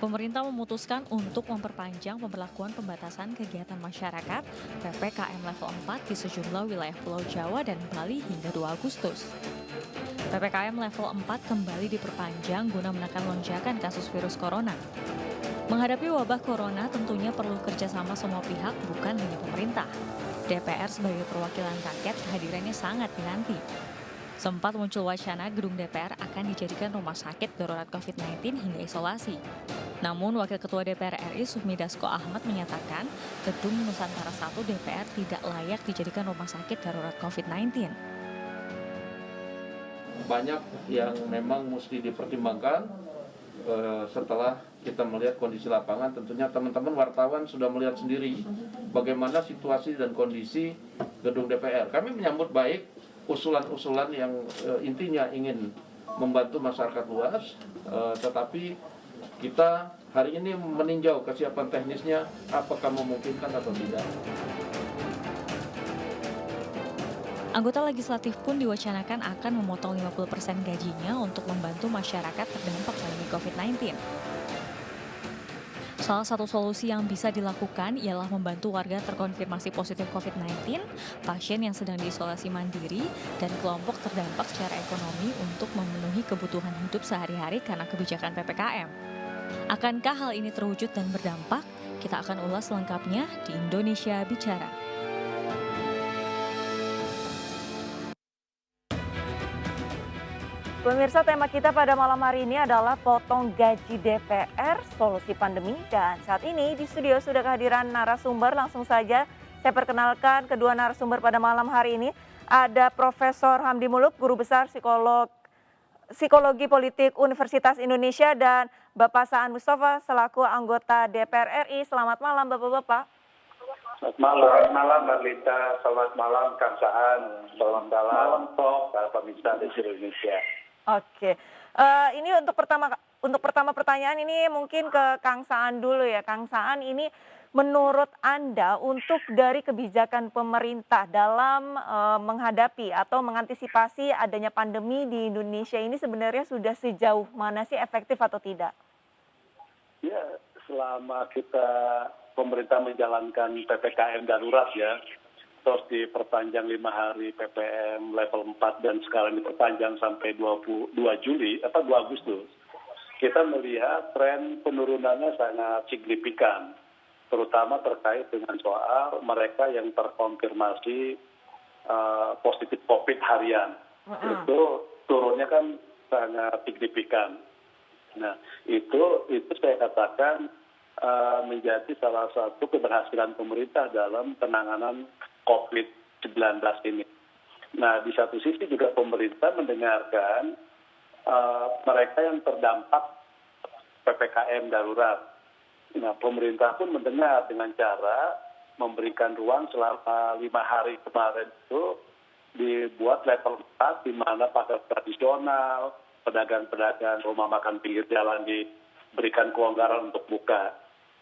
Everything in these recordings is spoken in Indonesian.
Pemerintah memutuskan untuk memperpanjang pemberlakuan pembatasan kegiatan masyarakat (PPKM level 4) di sejumlah wilayah Pulau Jawa dan Bali hingga 2 Agustus. PPKM level 4 kembali diperpanjang guna menekan lonjakan kasus virus corona. Menghadapi wabah corona tentunya perlu kerjasama semua pihak, bukan hanya pemerintah. DPR sebagai perwakilan rakyat kehadirannya sangat dinanti. Sempat muncul wacana gedung DPR akan dijadikan rumah sakit darurat COVID-19 hingga isolasi. Namun, Wakil Ketua DPR RI Sufmi Dasko Ahmad menyatakan gedung Nusantara 1 DPR tidak layak dijadikan rumah sakit darurat COVID-19. Banyak yang memang mesti dipertimbangkan setelah kita melihat kondisi lapangan. Tentunya teman-teman wartawan sudah melihat sendiri bagaimana situasi dan kondisi gedung DPR. Kami menyambut baik usulan-usulan yang intinya ingin membantu masyarakat luas, tetapi kita hari ini meninjau kesiapan teknisnya apakah memungkinkan atau tidak. Anggota legislatif pun diwacanakan akan memotong 50% gajinya untuk membantu masyarakat terdampak pandemi COVID-19. Salah satu solusi yang bisa dilakukan ialah membantu warga terkonfirmasi positif COVID-19, pasien yang sedang diisolasi mandiri, dan kelompok terdampak secara ekonomi untuk memenuhi kebutuhan hidup sehari-hari karena kebijakan PPKM. Akankah hal ini terwujud dan berdampak? Kita akan ulas lengkapnya di Indonesia Bicara. Pemirsa, tema kita pada malam hari ini adalah potong gaji DPR, solusi pandemi. Dan saat ini di studio sudah kehadiran narasumber. Langsung saja saya perkenalkan kedua narasumber pada malam hari ini. Ada Profesor Hamdi Muluk, Guru Besar Psikologi Politik Universitas Indonesia, dan Bapak Saan Mustafa selaku anggota DPR RI. Selamat malam Bapak-Bapak. Selamat malam Mbak Lita, selamat malam Kang Saan, selamat malam para pemirsa di seluruh Indonesia. Oke, ini untuk pertama pertanyaan ini mungkin ke Kang Saan dulu ya. Kang Saan, ini menurut Anda untuk dari kebijakan pemerintah dalam menghadapi atau mengantisipasi adanya pandemi di Indonesia ini sebenarnya sudah sejauh mana sih, efektif atau tidak? Ya, selama pemerintah menjalankan PPKM darurat ya, terus diperpanjang 5 hari PPM level 4 dan sekarang diperpanjang sampai 2 Agustus, kita melihat tren penurunannya sangat signifikan, terutama terkait dengan soal mereka yang terkonfirmasi positif COVID harian. Itu turunnya kan sangat signifikan. Nah, itu saya katakan menjadi salah satu keberhasilan pemerintah dalam penanganan COVID-19 ini. Nah, di satu sisi juga pemerintah mendengarkan mereka yang terdampak PPKM darurat. Nah, pemerintah pun mendengar dengan cara memberikan ruang selama 5 hari kemarin itu dibuat level 4, di mana pasar tradisional, pedagang-pedagang rumah makan pinggir jalan diberikan kelonggaran untuk buka.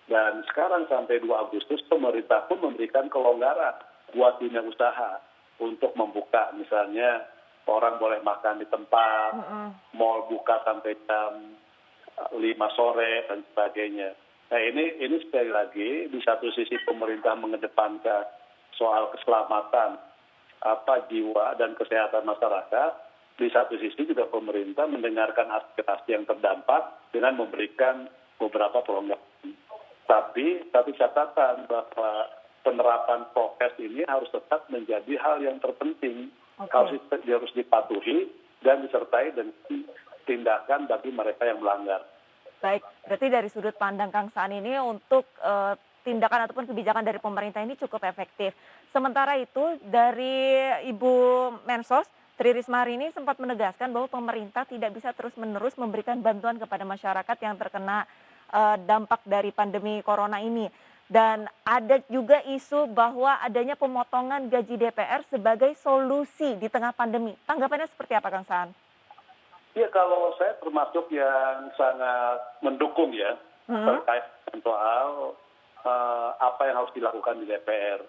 Dan sekarang sampai 2 Agustus pemerintah pun memberikan kelonggaran buat dunia usaha untuk membuka. Misalnya orang boleh makan di tempat, mal buka sampai jam 5 sore dan sebagainya. Nah, ini sekali lagi di satu sisi pemerintah mengedepankan soal keselamatan jiwa dan kesehatan masyarakat. Di satu sisi juga pemerintah mendengarkan aspirasi yang terdampak dengan memberikan beberapa pelonggaran. Tapi catatan bahwa penerapan prokes ini harus tetap menjadi hal yang terpenting. Harus dipatuhi dan disertai dengan tindakan bagi mereka yang melanggar. Baik, berarti dari sudut pandang Kang Saan ini untuk tindakan ataupun kebijakan dari pemerintah ini cukup efektif. Sementara itu dari Ibu Mensos Tri Risma hari ini sempat menegaskan bahwa pemerintah tidak bisa terus-menerus memberikan bantuan kepada masyarakat yang terkena dampak dari pandemi corona ini. Dan ada juga isu bahwa adanya pemotongan gaji DPR sebagai solusi di tengah pandemi. Tanggapannya seperti apa, Kang Saan? Ya, kalau saya termasuk yang sangat mendukung ya terkait dengan soal apa yang harus dilakukan di DPR.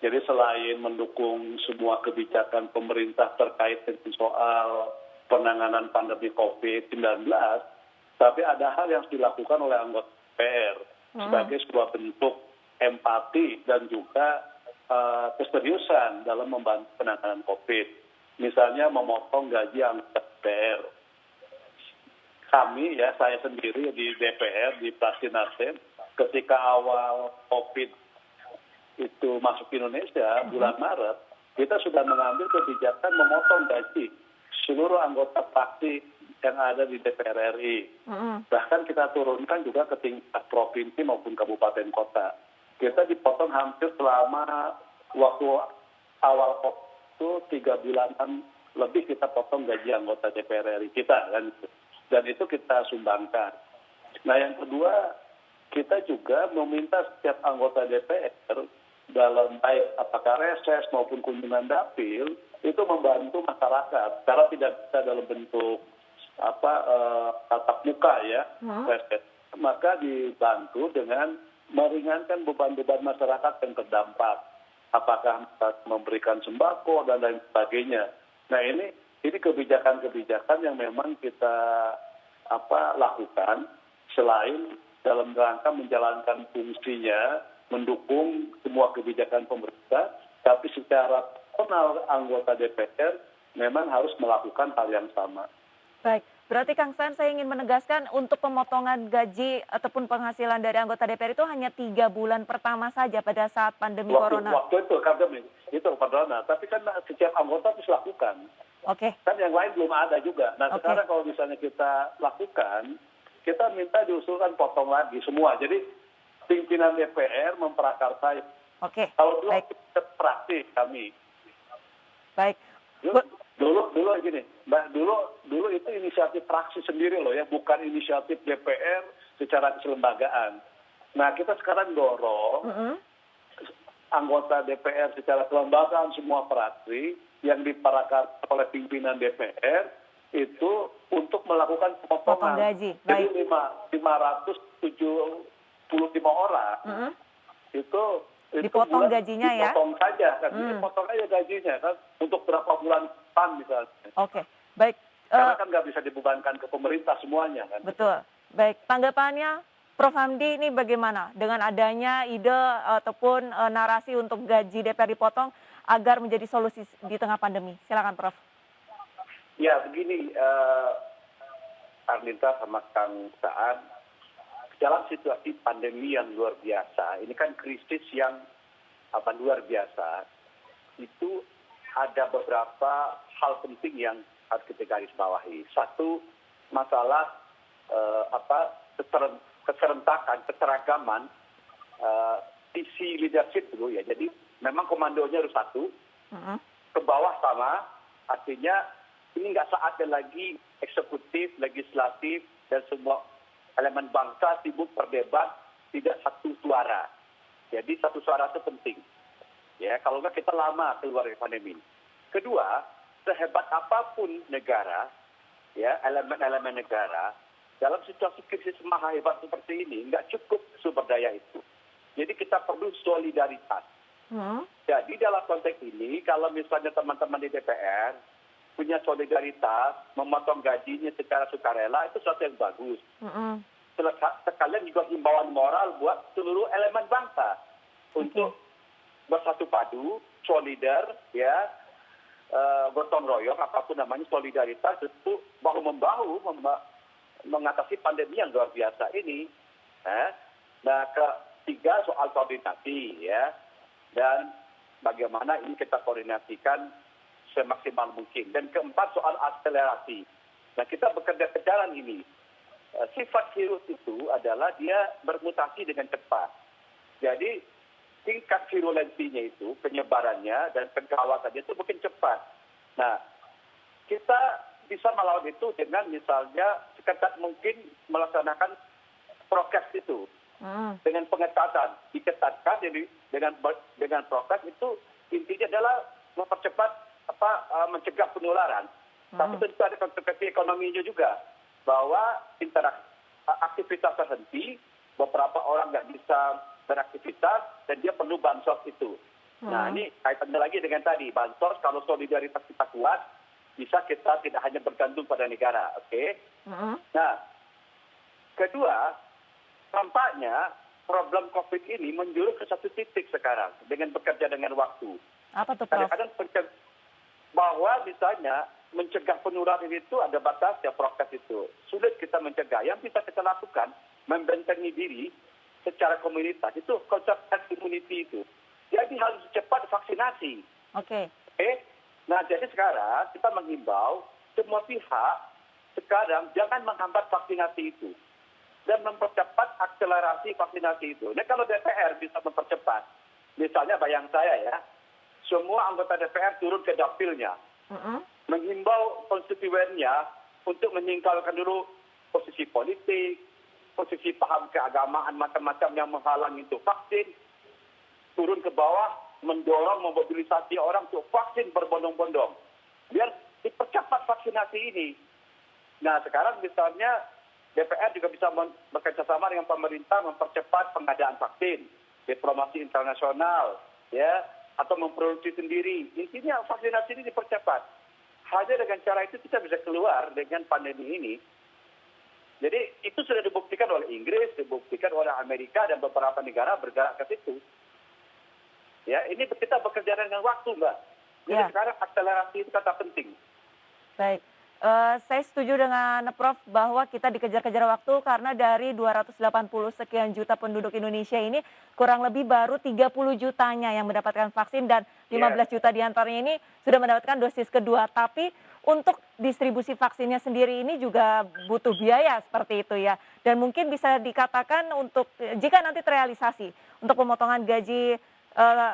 Jadi selain mendukung semua kebijakan pemerintah terkait dengan soal penanganan pandemi COVID-19, Tapi ada hal yang harus dilakukan oleh anggota DPR sebagai sebuah bentuk empati dan juga keseriusan dalam membantu penanganan COVID. Misalnya memotong gaji anggota DPR. Kami ya, saya sendiri di DPR, di fraksi Nasdem, ketika awal COVID itu masuk ke Indonesia bulan Maret, kita sudah mengambil kebijakan memotong gaji seluruh anggota fraksi yang ada di DPR RI. Bahkan kita turunkan juga ke tingkat provinsi maupun kabupaten kota. Kita dipotong hampir selama waktu awal COVID itu 3 bulanan lebih kita potong gaji anggota DPR RI kita kan. Dan itu kita sumbangkan. Nah yang kedua, kita juga meminta setiap anggota DPR dalam baik apakah reses maupun kunjungan dapil itu membantu masyarakat karena tidak bisa dalam bentuk tatap muka ya, reses. Maka dibantu dengan meringankan beban-beban masyarakat yang terdampak. Apakah memberikan sembako dan lain sebagainya. Nah ini kebijakan-kebijakan yang memang kita lakukan selain dalam rangka menjalankan fungsinya, mendukung semua kebijakan pemerintah, tapi secara personal anggota DPR memang harus melakukan hal yang sama. Baik, berarti Kang Saan saya ingin menegaskan untuk pemotongan gaji ataupun penghasilan dari anggota DPR itu hanya 3 bulan pertama saja pada saat pandemi corona. Waktu itu pandemi, itu corona. Tapi kan setiap anggota harus lakukan. Oke. Kan yang lain belum ada juga. Nah sekarang kalau misalnya kita lakukan, kita minta diusulkan potong lagi semua. Jadi pimpinan DPR memprakarsai. Oke. Kalau belum praktis kami. Baik. Dulu gini, Mbak, dulu itu inisiatif fraksi sendiri loh ya, bukan inisiatif DPR secara kelembagaan. Nah kita sekarang dorong anggota DPR secara kelembagaan semua fraksi yang diprakarsai oleh pimpinan DPR itu untuk melakukan pemotongan. Gaji. Jadi Baik. 575 orang itu dipotong gajinya ya? Dipotong saja kan, dipotong aja gajinya kan untuk berapa bulan depan misalnya. Oke, baik. Karena kan nggak bisa dibebankan ke pemerintah semuanya kan. Betul. Baik, tanggapannya Prof. Hamdi ini bagaimana dengan adanya ide ataupun narasi untuk gaji DPR dipotong agar menjadi solusi di tengah pandemi? Silakan Prof. Ya begini, Arlinta sama Kang Saan, dalam situasi pandemi yang luar biasa, ini kan krisis yang luar biasa, itu ada beberapa hal penting yang harus kita garis bawahi. Satu, masalah keserentakan, keseragaman visi leadership dulu ya. Jadi memang komandonya harus satu, ke bawah sama, artinya ini nggak saatnya lagi eksekutif, legislatif, dan semua elemen bangsa sibuk berdebat, tidak satu suara. Jadi satu suara itu penting. Ya, kalau nggak kita lama keluar dari pandemi. Kedua, sehebat apapun negara, ya elemen-elemen negara, dalam situasi krisis maha hebat seperti ini, nggak cukup sumber daya itu. Jadi kita perlu solidaritas. Jadi dalam konteks ini, kalau misalnya teman-teman di DPR punya solidaritas, memotong gajinya secara sukarela, itu sesuatu yang bagus. Sekalian juga himbauan moral buat seluruh elemen bangsa untuk bersatu padu, solidar, ya, gotong royong, apapun namanya solidaritas, itu bahu-membahu mengatasi pandemi yang luar biasa ini. Nah, ketiga soal koordinasi, ya, dan bagaimana ini kita koordinasikan semaksimal mungkin. Dan keempat soal akselerasi. Nah, kita bekerja ke jalan ini. Sifat virus itu adalah dia bermutasi dengan cepat. Jadi tingkat virulensinya itu, penyebarannya dan pengawasannya itu mungkin cepat. Nah, kita bisa melawan itu dengan misalnya seketat mungkin melaksanakan prokes itu. Dengan pengetatan, diketatkan jadi dengan prokes itu intinya adalah mempercepat mencegah penularan. Tapi tentu ada konsekuensi ekonominya juga. Bahwa aktivitas terhenti, beberapa orang nggak bisa beraktivitas, dan dia perlu bansos itu. Nah ini kaitannya lagi dengan tadi, bansos kalau solidaritas kita kuat, bisa kita tidak hanya bergantung pada negara. Oke? Nah, Kedua, tampaknya problem COVID ini menjurus ke satu titik sekarang dengan bekerja dengan waktu. Apa tuh, Prof? Kadang-kadang bahwa misalnya mencegah penularan itu ada batasnya, prokes itu. Sulit kita mencegah. Yang bisa kita lakukan, membentengi diri secara komunitas. Itu konsep herd immunity itu. Jadi harus cepat vaksinasi. Oke. Nah, jadi sekarang kita menghimbau semua pihak sekarang jangan menghambat vaksinasi itu. Dan mempercepat akselerasi vaksinasi itu. Nah, kalau DPR bisa mempercepat, misalnya bayang saya ya, semua anggota DPR turun ke dapilnya, menghimbau konstituennya untuk menyingkalkan dulu posisi politik, posisi paham keagamaan macam-macam yang menghalang itu vaksin, turun ke bawah, mendorong, memobilisasi orang untuk vaksin berbondong-bondong. Biar dipercepat vaksinasi ini. Nah, sekarang misalnya DPR juga bisa bekerja sama dengan pemerintah mempercepat pengadaan vaksin, diplomasi internasional, ya, atau memproduksi sendiri. Intinya vaksinasi ini dipercepat. Hanya dengan cara itu kita bisa keluar dengan pandemi ini. Jadi itu sudah dibuktikan oleh Inggris, dibuktikan oleh Amerika dan beberapa negara bergerak ke situ. Ya, ini kita bekerja dengan waktu, Mbak. Jadi sekarang akselerasi itu kata penting. Baik. Saya setuju dengan Prof bahwa kita dikejar-kejar waktu karena dari 280 sekian juta penduduk Indonesia ini kurang lebih baru 30 jutanya yang mendapatkan vaksin dan 15 juta diantaranya ini sudah mendapatkan dosis kedua. Tapi untuk distribusi vaksinnya sendiri ini juga butuh biaya seperti itu ya. Dan mungkin bisa dikatakan untuk jika nanti terrealisasi untuk pemotongan gaji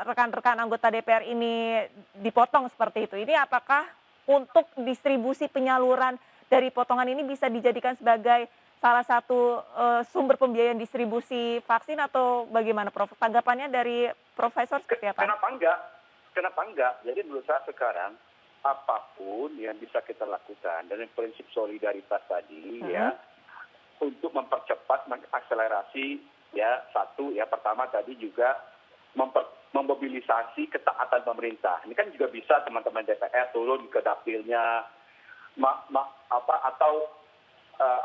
rekan-rekan anggota DPR ini dipotong seperti itu. Ini apakah untuk distribusi penyaluran dari potongan ini bisa dijadikan sebagai salah satu sumber pembiayaan distribusi vaksin atau bagaimana, Prof? Tanggapannya dari Profesor seperti apa? Kenapa enggak? Kenapa enggak? Jadi menurut saya sekarang apapun yang bisa kita lakukan dari prinsip solidaritas tadi ya untuk mempercepat, mengakselerasi ya satu ya pertama tadi juga memobilisasi ketaatan pemerintah. Ini kan juga bisa teman-teman DPR turun ke dapilnya, atau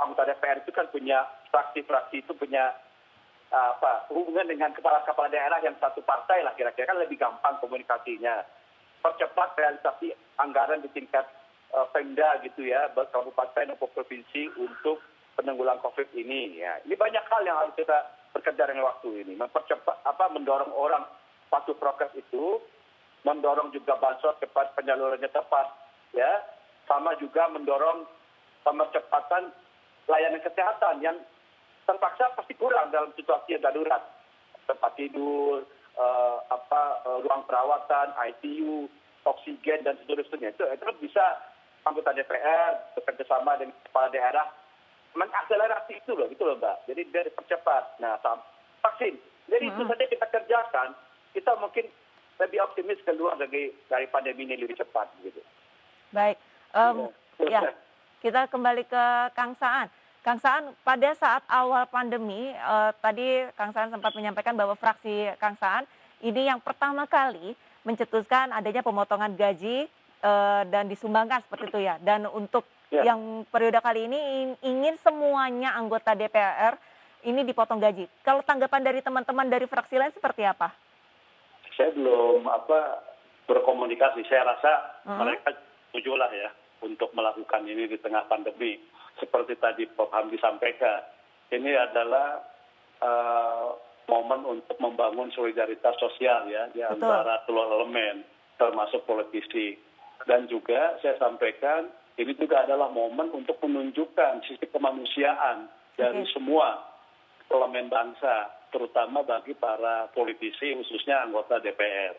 anggota DPR itu kan punya fraksi-fraksi itu punya hubungan dengan kepala-kepala daerah yang satu partai lah kira-kira kan lebih gampang komunikasinya. Percepat realisasi anggaran di tingkat Pemda gitu ya, kabupaten atau provinsi untuk penanggulangan COVID ini. Ya, ini banyak hal yang harus kita bekerja dengan waktu ini, mempercepat mendorong orang patuh prokes itu, mendorong juga bansos cepat penyalurannya tepat, ya, sama juga mendorong percepatan layanan kesehatan yang terpaksa pasti kurang dalam situasi yang darurat, tempat tidur, ruang perawatan, ICU, oksigen dan seterusnya itu bisa anggota DPR bekerja sama dengan kepala daerah mengakselerasi itu loh, gitu loh Mbak. Jadi dari percepat. Nah, vaksin. Jadi itu saja kita kerjakan, kita mungkin lebih optimis keluar dari pandemi ini lebih cepat, gitu. Baik. Ya, kita kembali ke Kang Saan. Kang Saan, pada saat awal pandemi, tadi Kang Saan sempat menyampaikan bahwa fraksi Kang Saan ini yang pertama kali mencetuskan adanya pemotongan gaji dan disumbangkan seperti itu ya. Dan untuk yang periode kali ini ingin semuanya anggota DPR ini dipotong gaji. Kalau tanggapan dari teman-teman dari fraksi lain seperti apa? Saya belum berkomunikasi. Saya rasa mereka setuju lah ya untuk melakukan ini di tengah pandemi. Seperti tadi Prof. Hamdi sampaikan, ini adalah momen untuk membangun solidaritas sosial ya di antara seluruh elemen, termasuk politisi. Dan juga saya sampaikan, ini juga adalah momen untuk menunjukkan sisi kemanusiaan dari semua elemen bangsa, terutama bagi para politisi, khususnya anggota DPR.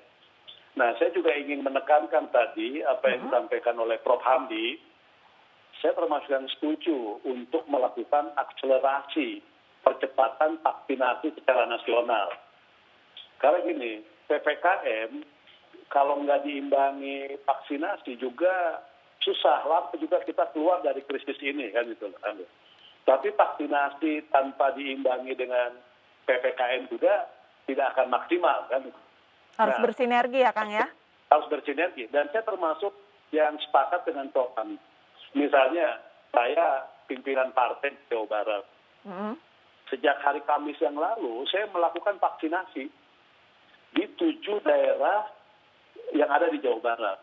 Nah, saya juga ingin menekankan tadi apa yang disampaikan oleh Prof. Hamdi. Saya termasuk yang setuju untuk melakukan akselerasi percepatan vaksinasi secara nasional. Karena gini, PPKM kalau nggak diimbangi vaksinasi juga susah, lama juga kita keluar dari krisis ini kan gitu. Tapi vaksinasi tanpa diimbangi dengan PPKM juga tidak akan maksimal kan. Harus bersinergi ya Kang ya? Harus bersinergi. Dan saya termasuk yang sepakat dengan Prof. Misalnya saya pimpinan partai Jawa Barat. Mm-mm. Sejak hari Kamis yang lalu, saya melakukan vaksinasi di 7 daerah yang ada di Jawa Barat.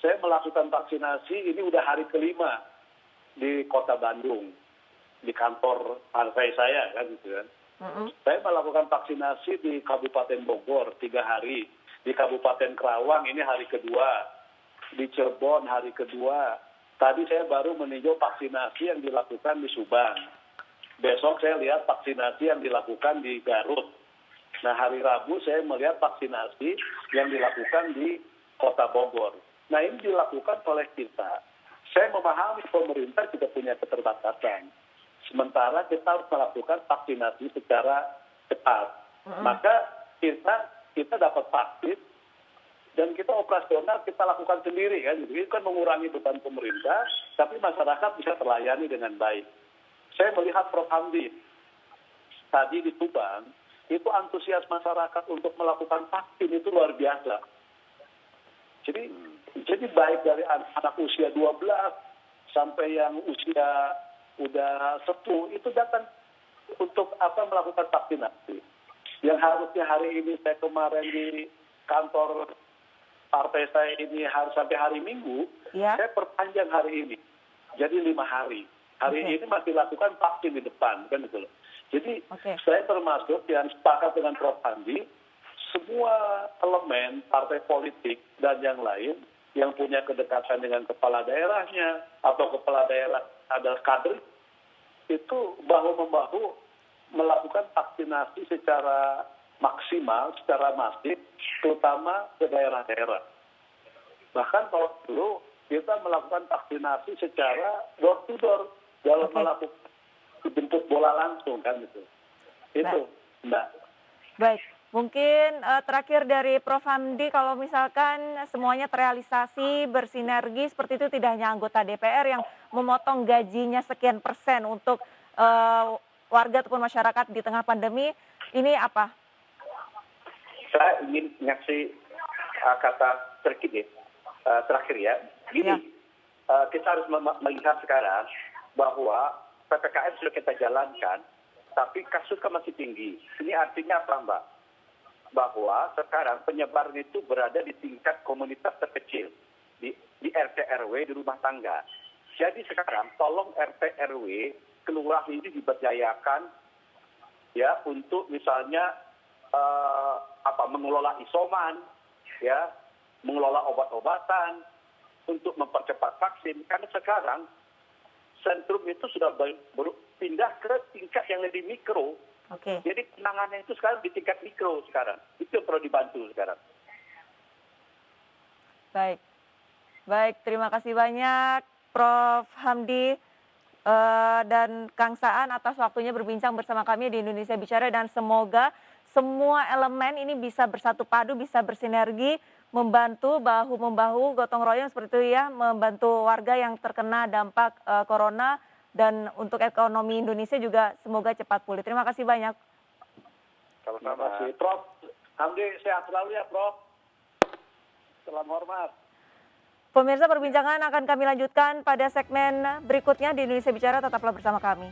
Saya melakukan vaksinasi ini udah hari kelima di Kota Bandung, di kantor partai saya kan gitu kan. Mm-mm. Saya melakukan vaksinasi di Kabupaten Bogor 3 hari, di Kabupaten Kerawang ini hari kedua, di Cirebon hari kedua. Tadi saya baru meninjau vaksinasi yang dilakukan di Subang. Besok saya lihat vaksinasi yang dilakukan di Garut. Nah, hari Rabu saya melihat vaksinasi yang dilakukan di Kota Bogor. Nah, ini dilakukan oleh kita. Saya memahami pemerintah juga punya keterbatasan. Sementara kita harus melakukan vaksinasi secara cepat. Maka kita dapat vaksin dan kita operasional kita lakukan sendiri kan. Itu kan mengurangi beban pemerintah, tapi masyarakat bisa terlayani dengan baik. Saya melihat Prof. Hamdi tadi di Subang, itu antusias masyarakat untuk melakukan vaksin itu luar biasa. Jadi baik dari anak usia 12 sampai yang usia udah sepuh itu datang untuk melakukan vaksinasi. Yang harusnya hari ini saya kemarin di kantor partai saya ini harus sampai hari Minggu, saya perpanjang hari ini. Jadi 5 hari. Hari ini masih lakukan vaksin di depan kan gitu loh. Jadi saya termasuk yang sepakat dengan Prof. Andi, semua elemen partai politik dan yang lain yang punya kedekatan dengan kepala daerahnya atau kepala daerah adalah kader itu bahu-membahu melakukan vaksinasi secara maksimal, secara masif, terutama ke daerah-daerah. Bahkan kalau dulu kita melakukan vaksinasi secara door to door, dalam melakukan jemput bola langsung kan gitu. Itu, Mbak. Baik. Mungkin terakhir dari Prof. Hamdi, kalau misalkan semuanya terrealisasi, bersinergi, seperti itu tidak hanya anggota DPR yang memotong gajinya sekian persen untuk warga ataupun masyarakat di tengah pandemi, ini apa? Saya ingin ngasih kata terakhir ya. Gini, kita harus melihat sekarang bahwa PPKM sudah kita jalankan, tapi kasus kan masih tinggi. Ini artinya apa, Mbak? Bahwa sekarang penyebaran itu berada di tingkat komunitas terkecil, di RT RW, di rumah tangga. Jadi sekarang tolong RT RW kelurahan ini diberdayakan ya untuk misalnya mengelola isoman, ya, mengelola obat-obatan untuk mempercepat vaksin. Karena sekarang sentrum itu sudah pindah ke tingkat yang lebih mikro. Jadi penanganannya itu sekarang di tingkat mikro sekarang. Itu yang perlu dibantu sekarang. Baik, terima kasih banyak Prof. Hamdi dan Kang Saan atas waktunya berbincang bersama kami di Indonesia Bicara, dan semoga semua elemen ini bisa bersatu padu, bisa bersinergi, membantu bahu-membahu, gotong royong seperti itu ya, membantu warga yang terkena dampak corona. Dan untuk ekonomi Indonesia juga semoga cepat pulih. Terima kasih banyak. Terima kasih. Prof. Hamdi sehat selalu ya, Prof. Salam hormat. Pemirsa, perbincangan akan kami lanjutkan pada segmen berikutnya di Indonesia Bicara. Tetaplah bersama kami.